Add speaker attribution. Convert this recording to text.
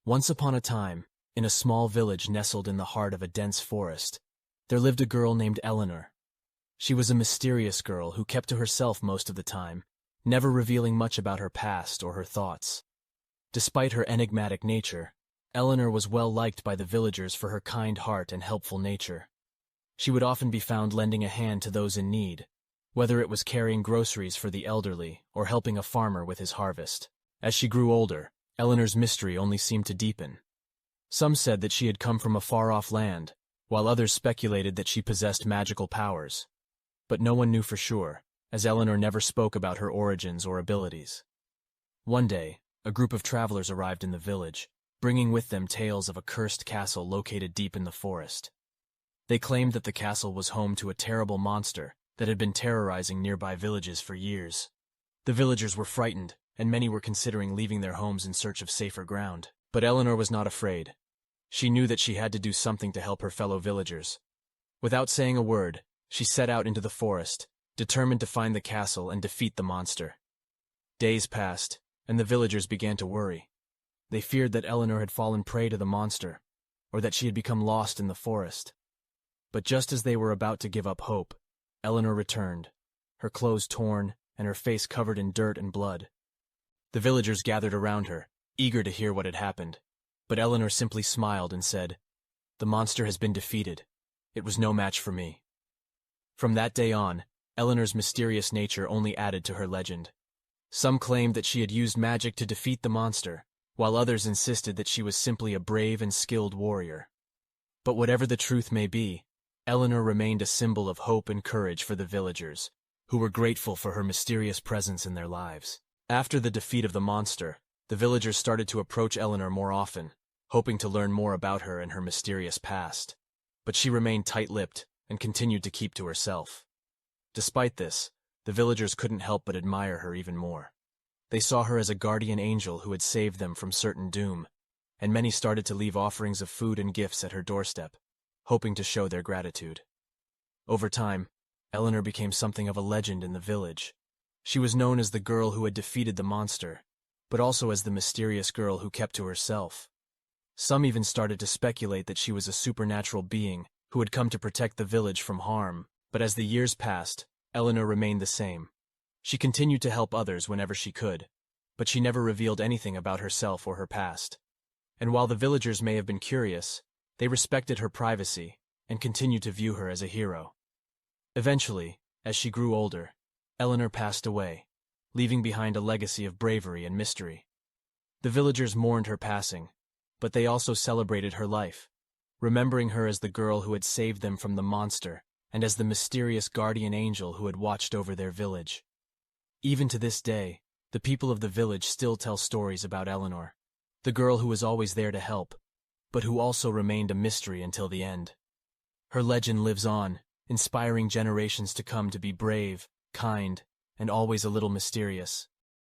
Speaker 1: Once upon a time, in a small village nestled in the heart of a dense forest, there lived a girl named Eleanor. She was a mysterious girl who kept to herself most of the time, never revealing much about her past or her thoughts. Despite her enigmatic nature, Eleanor was well liked by the villagers for her kind heart and helpful nature. She would often be found lending a hand to those in need, whether it was carrying groceries for the elderly or helping a farmer with his harvest. As she grew older, Eleanor's mystery only seemed to deepen. Some said that she had come from a far-off land, while others speculated that she possessed magical powers. But no one knew for sure, as Eleanor never spoke about her origins or abilities. One day, a group of travelers arrived in the village, bringing with them tales of a cursed castle located deep in the forest. They claimed that the castle was home to a terrible monster that had been terrorizing nearby villages for years. The villagers were frightened, and many were considering leaving their homes in search of safer ground. But Eleanor was not afraid. She knew that she had to do something to help her fellow villagers. Without saying a word, she set out into the forest, determined to find the castle and defeat the monster. Days passed, and the villagers began to worry. They feared that Eleanor had fallen prey to the monster, or that she had become lost in the forest. But just as they were about to give up hope, Eleanor returned, her clothes torn and her face covered in dirt and blood. The villagers gathered around her, eager to hear what had happened, but Eleanor simply smiled and said, "The monster has been defeated. It was no match for me." From that day on, Eleanor's mysterious nature only added to her legend. Some claimed that she had used magic to defeat the monster, while others insisted that she was simply a brave and skilled warrior. But whatever the truth may be, Eleanor remained a symbol of hope and courage for the villagers, who were grateful for her mysterious presence in their lives. After the defeat of the monster, the villagers started to approach Eleanor more often, hoping to learn more about her and her mysterious past. But she remained tight-lipped and continued to keep to herself. Despite this, the villagers couldn't help but admire her even more. They saw her as a guardian angel who had saved them from certain doom, and many started to leave offerings of food and gifts at her doorstep, hoping to show their gratitude. Over time, Eleanor became something of a legend in the village. She was known as the girl who had defeated the monster, but also as the mysterious girl who kept to herself. Some even started to speculate that she was a supernatural being who had come to protect the village from harm. But as the years passed, Eleanor remained the same. She continued to help others whenever she could, but she never revealed anything about herself or her past. And while the villagers may have been curious, they respected her privacy and continued to view her as a hero. Eventually, as she grew older, Eleanor passed away, leaving behind a legacy of bravery and mystery. The villagers mourned her passing, but they also celebrated her life, remembering her as the girl who had saved them from the monster and as the mysterious guardian angel who had watched over their village. Even to this day, the people of the village still tell stories about Eleanor, the girl who was always there to help, but who also remained a mystery until the end. Her legend lives on, inspiring generations to come to be brave, kind, and always a little mysterious.